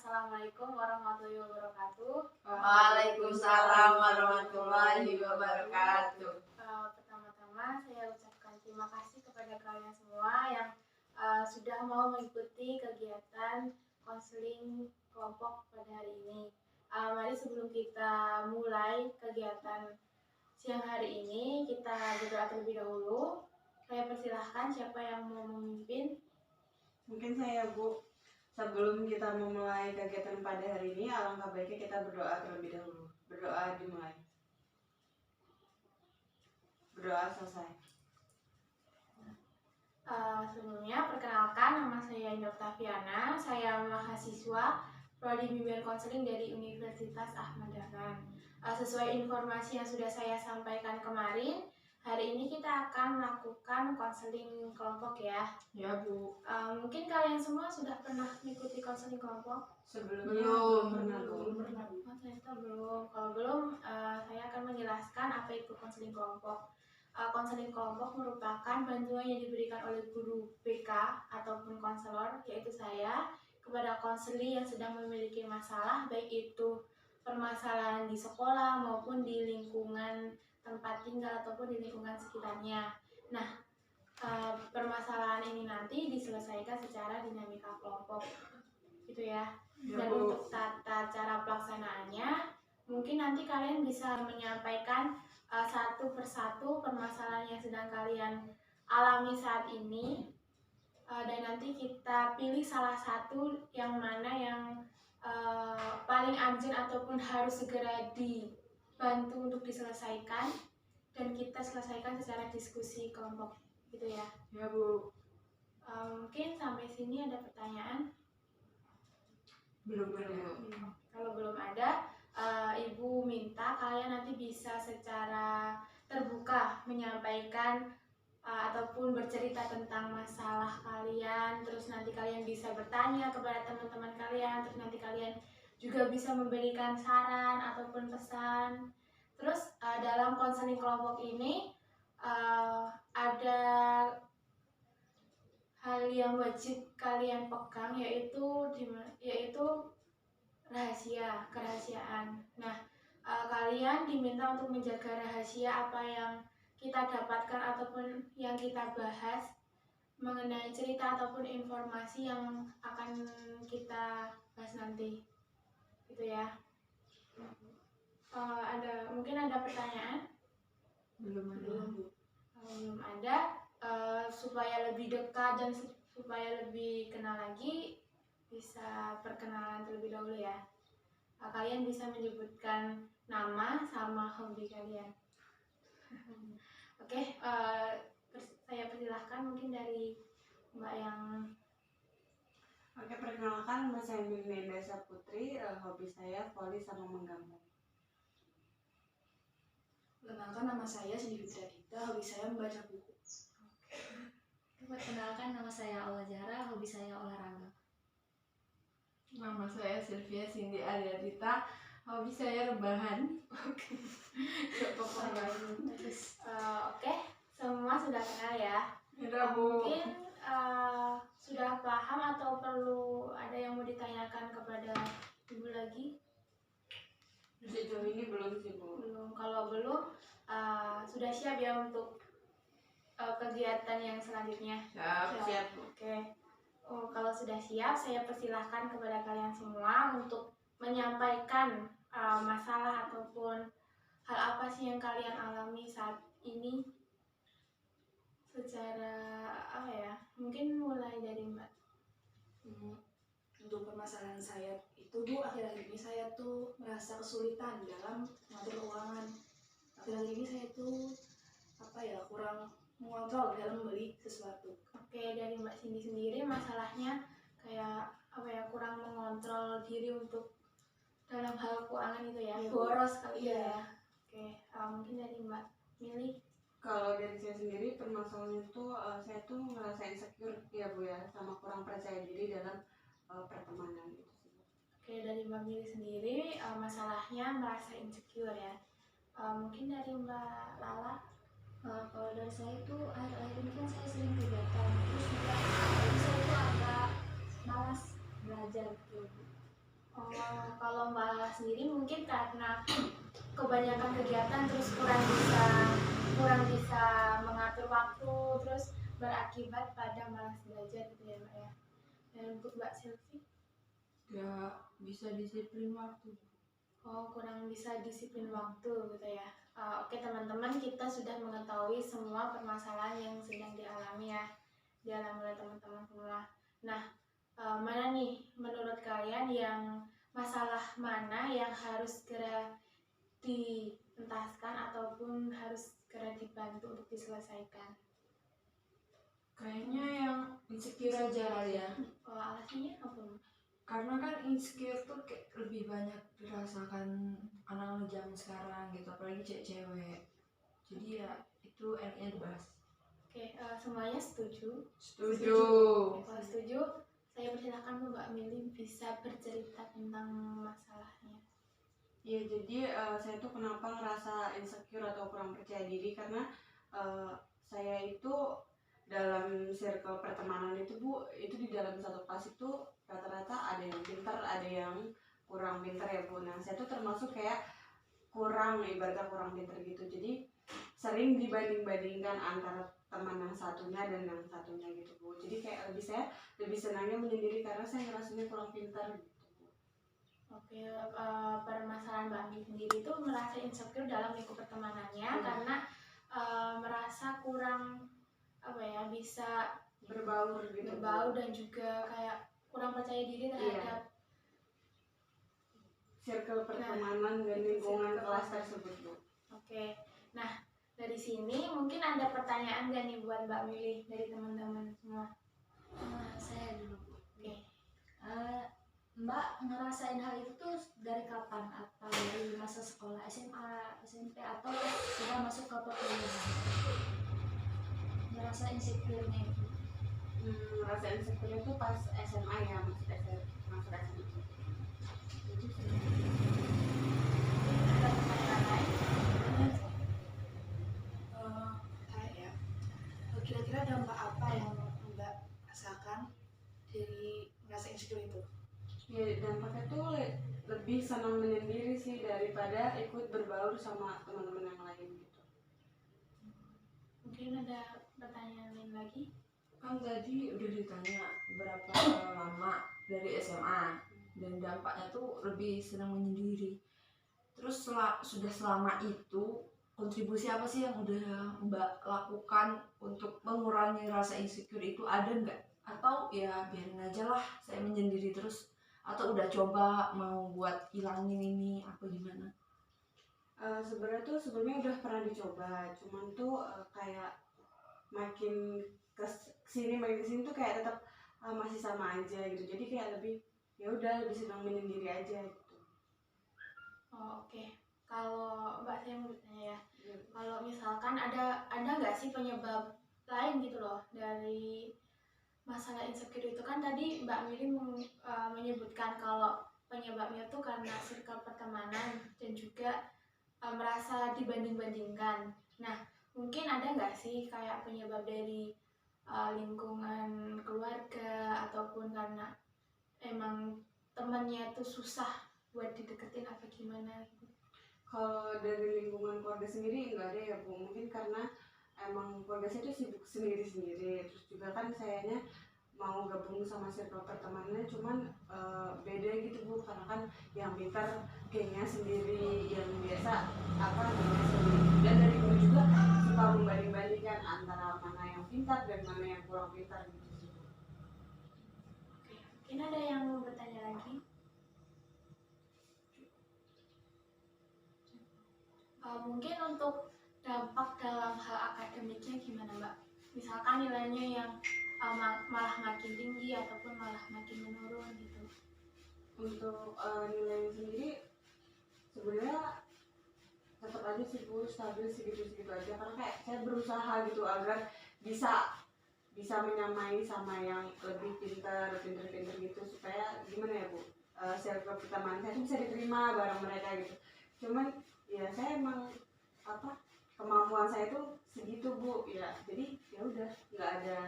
Assalamualaikum warahmatullahi wabarakatuh. Waalaikumsalam warahmatullahi wabarakatuh. Pertama-tama saya ucapkan terima kasih kepada kalian semua yang sudah mau mengikuti kegiatan konseling kelompok pada hari ini. Mari sebelum kita mulai kegiatan siang hari ini, kita berdoa terlebih dahulu. Saya persilahkan siapa yang mau memimpin. Mungkin saya, Bu. Sebelum kita memulai kegiatan pada hari ini, alangkah baiknya kita berdoa terlebih dahulu. Berdoa dimulai. Berdoa selesai. Sebelumnya, perkenalkan, nama saya Indah Octaviana. Saya mahasiswa Prodi Bimbingan Konseling dari Universitas Ahmad Dahlan. Sesuai informasi yang sudah saya sampaikan kemarin, hari ini kita akan melakukan konseling kelompok ya. Ya, Bu. Mungkin kalian semua sudah pernah mengikuti konseling kelompok? Sebelumnya belum pernah. Oh, ternyata belum. Kalau belum, saya akan menjelaskan apa itu konseling kelompok. Konseling kelompok merupakan bantuan yang diberikan oleh guru BK ataupun konselor, yaitu saya, kepada konseli yang sedang memiliki masalah, baik itu permasalahan di sekolah maupun di lingkungan tempat tinggal ataupun di lingkungan sekitarnya. Nah, permasalahan ini nanti diselesaikan secara dinamika kelompok, gitu ya. Dan untuk tata cara pelaksanaannya, mungkin nanti kalian bisa menyampaikan satu persatu permasalahan yang sedang kalian alami saat ini, dan nanti kita pilih salah satu yang mana yang paling urgent ataupun harus segera dibantu untuk diselesaikan, dan kita selesaikan secara diskusi kelompok, gitu ya. Ya, Bu. Mungkin sampai sini ada pertanyaan? Belum. Kalau belum ada, Ibu minta kalian nanti bisa secara terbuka menyampaikan ataupun bercerita tentang masalah kalian. Terus nanti kalian bisa bertanya kepada teman-teman kalian. Terus nanti kalian juga bisa memberikan saran ataupun pesan. Terus dalam konseling kelompok ini ada hal yang wajib kalian pegang, yaitu kerahasiaan. Nah, kalian diminta untuk menjaga rahasia apa yang kita dapatkan ataupun yang kita bahas mengenai cerita ataupun informasi yang akan kita bahas nanti, gitu ya. Mungkin ada pertanyaan? Belum. Belum ada. Supaya lebih dekat dan supaya lebih kenal lagi, bisa perkenalan terlebih dahulu ya. Kalian bisa menyebutkan nama sama hobi kalian. Oke, saya persilahkan mungkin dari Mbak yang... Oke, perkenalkan, nama saya Melinda Saputri. Hobi saya voli sama menggambar. Perkenalkan, nama saya Cindy Fitria Dita. Hobi saya membaca buku. Perkenalkan, nama saya Aula Zahra, hobi saya olahraga. Nama saya Sylvia Cindy Aryadita, hobi saya rebahan. Oke, semua sudah kenal ya. Sudah, Bu. Mungkin sudah paham atau perlu ada yang mau ditanyakan kepada Ibu lagi? Sejauh ini belum sih, Bu. Belum. Kalau belum, sudah siap ya untuk kegiatan yang selanjutnya? Siap. Oke. Kalau sudah siap, saya persilahkan kepada kalian semua untuk menyampaikan masalah ataupun hal apa sih yang kalian alami saat ini secara mungkin mulai dari Mbak. Untuk permasalahan saya itu, Bu, akhir-akhir ini saya tuh merasa kesulitan dalam mengatur keuangan. Akhir-akhir ini saya tuh kurang mengontrol dalam membeli sesuatu. Oke, dari Mbak Cindy sendiri masalahnya kayak kurang mengontrol diri untuk dalam hal keuangan itu ya, boros kali ya. Oke, mungkin dari Mbak Mili. Kalau dari saya sendiri, permasalahannya itu saya tuh ngerasa insecure ya, Bu ya, sama kurang percaya diri dalam pertemanan gitu sih. Oke, dari Mbak Mili sendiri masalahnya merasa insecure ya. Mungkin dari Mbak Lala. Kalau dari saya itu akhir-akhir ini kan saya sering kegiatan, terus juga jadi saya itu agak malas belajar gitu. Oh, kalau Mbak Lala sendiri mungkin karena kebanyakan kegiatan terus kurang bisa mengatur waktu, terus berakibat pada malas belajar gitu ya Mbak ya. Dan untuk Mbak Silvi, Gak bisa disiplin waktu. oh kurang bisa disiplin waktu gitu ya. Oke teman-teman, kita sudah mengetahui semua permasalahan yang sedang dialami oleh teman-teman semua. Nah, mana nih menurut kalian yang masalah mana yang harus segera dientaskan ataupun harus segera dibantu untuk diselesaikan? Kayaknya yang insecure aja kali ya. Kalau alasannya apa? Karena kan insecure tuh kayak lebih banyak dirasakan anak-anak zaman sekarang gitu, apalagi cewek-cewek. Jadi ya itu enaknya dibahas. Oke, semuanya setuju? Setuju. Kalau setuju, saya persilahkan Mbak Mili bisa bercerita tentang masalahnya. Ya jadi saya tuh kenapa ngerasa insecure atau kurang percaya diri karena saya itu dalam circle pertemanan itu Bu, itu di dalam satu kelas itu rata-rata ada yang pintar, ada yang kurang pintar ya Bu. Nah saya tuh termasuk kayak ibaratnya kurang pintar gitu. Jadi sering dibanding-bandingkan antara teman yang satunya dan yang satunya gitu Bu. Jadi kayak saya lebih senangnya menyendiri karena saya ngerasanya kurang pintar gitu Bu. Oke, permasalahan Mbak Mili sendiri itu merasa insecure dalam lingkup pertemanannya karena merasa kurang bisa Berbaur gitu berbaur dan juga kayak kurang percaya diri terhadap circle pertemanan dan lingkungan kelas tersebut Bu. Oke, nah dari sini mungkin ada pertanyaan gak nih buat Mbak Mili dari teman-teman semua? Saya dulu. Oke. Mbak ngerasain hal itu tuh dari kapan? Atau dari masa sekolah SMA, SMP, atau sudah masuk ke perkuliahan? Ngerasa insecure-nya itu. Ngerasa insecure itu pas SMA ya, masuk SMA. Itu sih. Ada pertanyaan lain? Kayak kira-kira dampak apa yang Mbak rasakan dari merasa insecure itu? Ya dampaknya tuh lebih senang menyendiri sih daripada ikut berbaur sama teman-teman yang lain gitu. Mungkin ada pertanyaan lain lagi? Kan tadi udah ditanya berapa lama dari SMA dan dampaknya tuh lebih senang menyendiri. Terus sudah selama itu kontribusi apa sih yang udah Mbak lakukan untuk mengurangi rasa insecure itu, ada nggak? Atau ya biarin aja lah saya menyendiri terus, atau udah coba mau buat hilangin ini apa gimana? Sebenarnya tuh sebelumnya udah pernah dicoba, cuman tuh kayak makin kesini tuh kayak tetap masih sama aja gitu. Jadi kayak lebih ya udah lebih senang menyendiri aja gitu. Oh, oke. Kalau Mbak saya mau bertanya ya, kalau misalkan ada nggak sih penyebab lain gitu loh dari masalah insecure itu? Kan tadi Mbak Mili menyebutkan kalau penyebabnya tuh karena circle pertemanan dan juga merasa dibanding-bandingkan. Nah, mungkin ada nggak sih kayak penyebab dari lingkungan keluarga ataupun karena emang temannya tuh susah buat dideketin apa gimana gitu? Kalau dari lingkungan keluarga sendiri nggak ada ya Bu, mungkin karena emang keluarga saya tuh sibuk sendiri-sendiri. Terus juga kan sayanya mau gabung sama circle pertemanannya cuman beda gitu Bu, karena kan yang pintar gengnya sendiri, yang biasa gengnya sendiri. Dan dari dulu juga suka membanding-bandingkan antara mana yang pintar dan mana yang kurang pintar gitu sih Bu. Oke, mungkin ada yang mau bertanya lagi? Mungkin untuk dampak dalam hal akademiknya gimana Mbak? Misalkan nilainya yang malah makin tinggi ataupun malah makin menurun gitu. Untuk nilai sendiri sebenarnya tetap aja sih Bu, stabil segitu-segitu aja, karena kayak saya berusaha gitu agar bisa menyamai sama yang lebih pintar gitu, supaya gimana ya Bu, circle pertemanan saya tuh bisa diterima bareng mereka gitu. Cuman ya saya emang kemampuan saya tuh segitu Bu ya, jadi ya udah nggak ada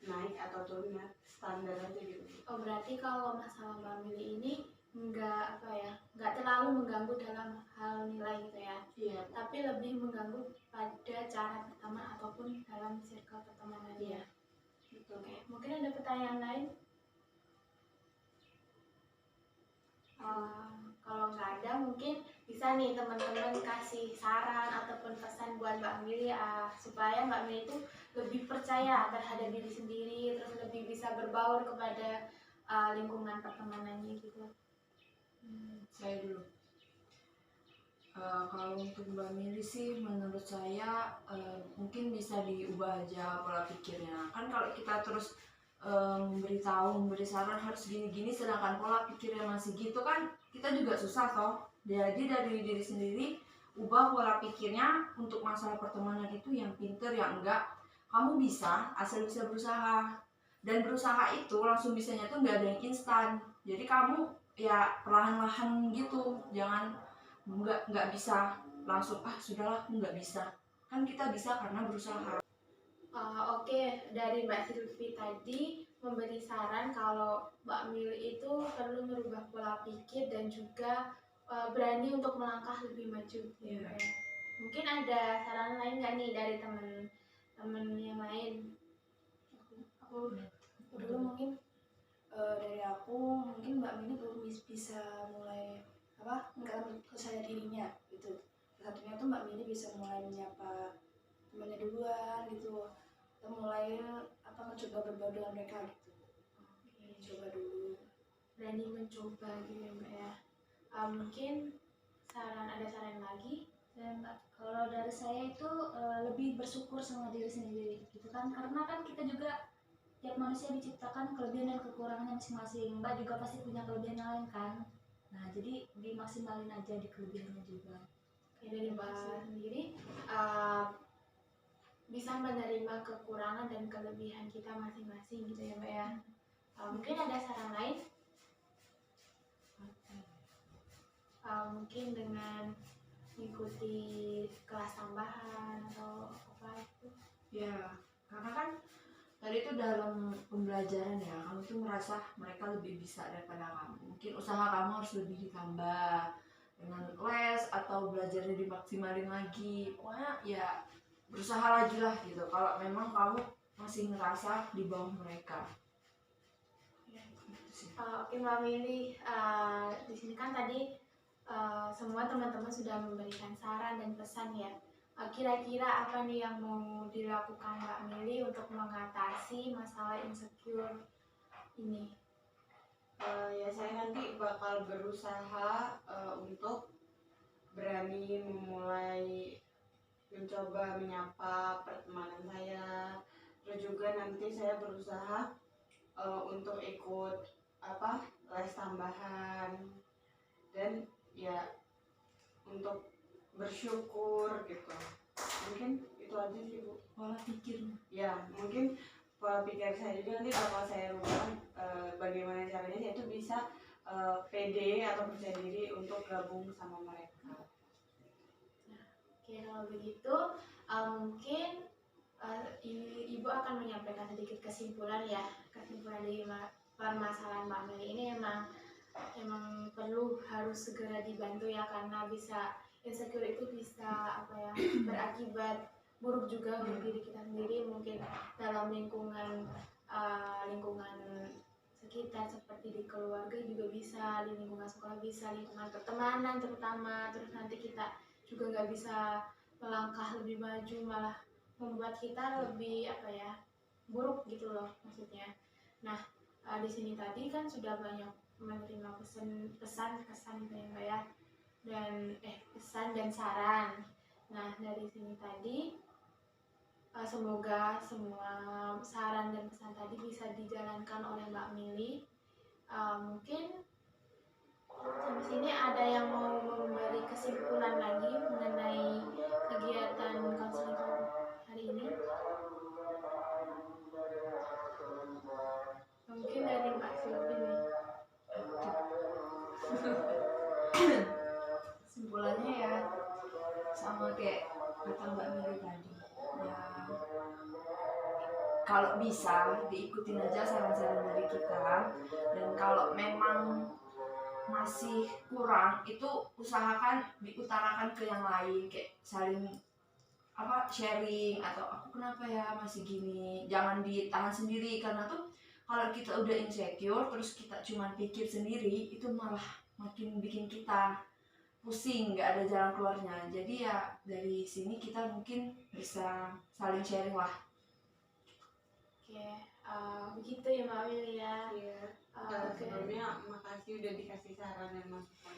naik atau turunnya, standar aja gitu. Oh berarti kalau masalah Mbak Mili ini nggak terlalu mengganggu dalam hal nilai gitu ya, Iya. tapi lebih mengganggu pada cara berteman ataupun dalam circle pertemanannya. Betul. Oke, mungkin ada pertanyaan lain? Kalau nggak ada, mungkin bisa nih teman-teman kasih saran ataupun pesan buat Mbak Mili supaya Mbak Mili itu lebih percaya terhadap diri sendiri, terus lebih bisa berbaur kepada lingkungan pertemanannya gitu. Saya dulu. Kalau untuk Mbak Mili sih, menurut saya mungkin bisa diubah aja pola pikirnya. Kan kalau kita terus memberi saran harus gini-gini, sedangkan pola pikirnya masih gitu kan, kita juga susah toh. Jadi dari diri sendiri, ubah pola pikirnya untuk masalah pertemanan itu yang pinter, yang enggak. Kamu bisa, asal bisa berusaha. Dan berusaha itu langsung bisanya tuh nggak ada yang instan. Jadi kamu ya perlahan-lahan gitu, jangan nggak bisa langsung sudahlah aku nggak bisa. Kan kita bisa karena berusaha. Oke, dari Mbak Silvi tadi memberi saran kalau Mbak Mili itu perlu merubah pola pikir dan juga berani untuk melangkah lebih maju. Iya. Mungkin ada saran lain nggak nih dari teman-teman yang lain? Aku dulu mungkin dari aku mungkin Mbak Mili belum bisa mulai meningkatkan kepercayaan dirinya gitu. Satunya tuh Mbak Mili bisa mulai menyapa temannya duluan gitu, atau mulai mencoba berbaur dengan mereka gitu. Coba dulu, Berani mencoba gitu ya Mbak ya. Mungkin ada saran lagi? Dan kalau dari saya itu lebih bersyukur sama diri sendiri gitu kan, karena kan kita juga tiap manusia diciptakan kelebihan dan kekurangannya masing-masing. Mbak juga pasti punya kelebihan lain kan, nah jadi dimaksimalin aja di kelebihannya juga. Dari Mbak sendiri bisa menerima kekurangan dan kelebihan kita masing-masing gitu ya Mbak ya. Mungkin ada saran lain? Mungkin dengan mengikuti kelas tambahan atau apa itu? Ya, karena kan tadi itu dalam pembelajaran ya, kamu tuh merasa mereka lebih bisa daripada kamu. Mungkin usaha kamu harus lebih ditambah dengan les atau belajarnya dimaksimalin lagi. Pokoknya ya berusaha lagi lah gitu. Kalau memang kamu masih ngerasa di bawah mereka. Gitu sih. Oke Mbak Mili, di sini kan tadi semua teman-teman sudah memberikan saran dan pesan ya. Kira-kira apa nih yang mau dilakukan Mbak Mili untuk mengatasi masalah insecure ini? Ya saya nanti bakal berusaha untuk berani memulai mencoba menyapa pertemanan saya. Terus juga nanti saya berusaha untuk ikut les tambahan, dan ya untuk bersyukur gitu. Mungkin itu aja sih Bu. Pola pikir. Ya mungkin pola pikir saya juga nanti bakal saya rubah, bagaimana caranya saya itu bisa pede atau percaya diri untuk gabung sama mereka. Oke, kalau begitu mungkin Ibu akan menyampaikan sedikit kesimpulan ya. Kesimpulan dari permasalahan Mbak Mili ini emang perlu harus segera dibantu ya, karena insecure itu bisa berakibat buruk juga untuk diri kita sendiri, mungkin dalam lingkungan sekitar seperti di keluarga juga bisa, di lingkungan sekolah bisa, lingkungan pertemanan terutama. Terus nanti kita juga nggak bisa melangkah lebih maju, malah membuat kita lebih buruk gitu loh maksudnya. Nah di sini tadi kan sudah banyak menerima pesan gitu ya Mbak ya, dan pesan dan saran. Nah dari sini tadi semoga semua saran dan pesan tadi bisa dijalankan oleh Mbak Mili. Mungkin sampai sini ada yang mau memberi kesimpulan lagi mengenai kegiatan konseling hari ini? Mungkin dari Mbak Silvi nih. Kesimpulannya ya sama kayak kata Mbak Mili tadi ya, kalau bisa diikutin aja saran-saran dari kita, dan kalau memang masih kurang, itu usahakan diutarakan ke yang lain, kayak saling sharing, atau aku kenapa ya masih gini, jangan ditahan sendiri. Karena tuh kalau kita udah insecure terus kita cuma pikir sendiri, itu malah makin bikin kita pusing, nggak ada jalan keluarnya. Jadi ya dari sini kita mungkin bisa saling sharing lah. Oke, begitu ya Mbak Willy ya. Iya. Oke. Sebelumnya makasih udah dikasih saran dan masukan.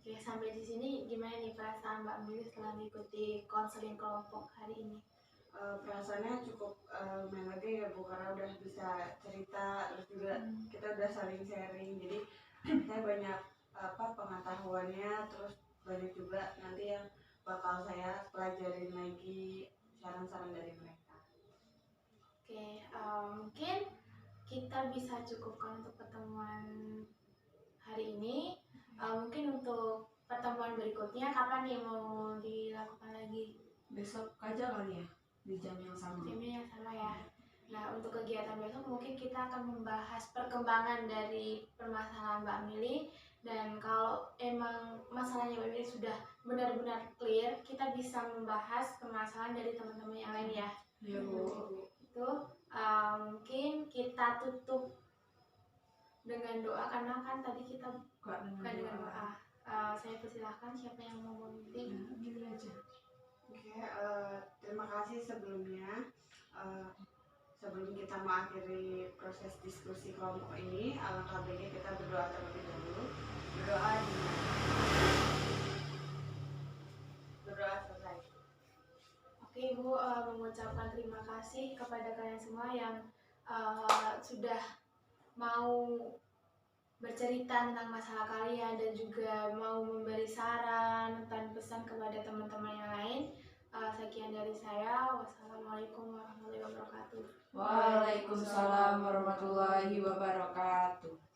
Oke, sampai di sini gimana nih perasaan Mbak Willy setelah mengikuti konseling kelompok hari ini? Perasaannya cukup melega ya Bu, karena udah bisa cerita, terus juga kita udah saling sharing, jadi saya banyak pengetahuannya, terus banyak juga nanti yang bakal saya pelajarin lagi saran-saran dari mereka. Oke, mungkin kita bisa cukupkan untuk pertemuan hari ini. Mungkin untuk pertemuan berikutnya kapan nih mau dilakukan lagi? Besok aja kali ya, di jam yang sama. Jamnya yang sama ya. Nah, untuk kegiatan besok mungkin kita akan membahas perkembangan dari permasalahan Mbak Mili, dan kalau emang masalahnya Mbak Mili sudah benar-benar clear, kita bisa membahas permasalahan dari teman-teman yang lain ya. Iya Bu. Itu mungkin kita tutup dengan doa, karena kan tadi kita Buka bukan dengan doa. Saya persilahkan siapa yang mau memimpin. Gitu aja. Oke, terima kasih sebelumnya. Sebelum kita mengakhiri proses diskusi kelompok ini, alangkah baiknya kita berdoa terlebih dahulu. Berdoa selesai. Oke Ibu, mengucapkan terima kasih kepada kalian semua yang sudah mau bercerita tentang masalah kalian dan juga mau memberi saran dan pesan kepada teman-teman yang lain. Sekian dari saya. Wassalamualaikum warahmatullahi wabarakatuh. Waalaikumsalam warahmatullahi wabarakatuh.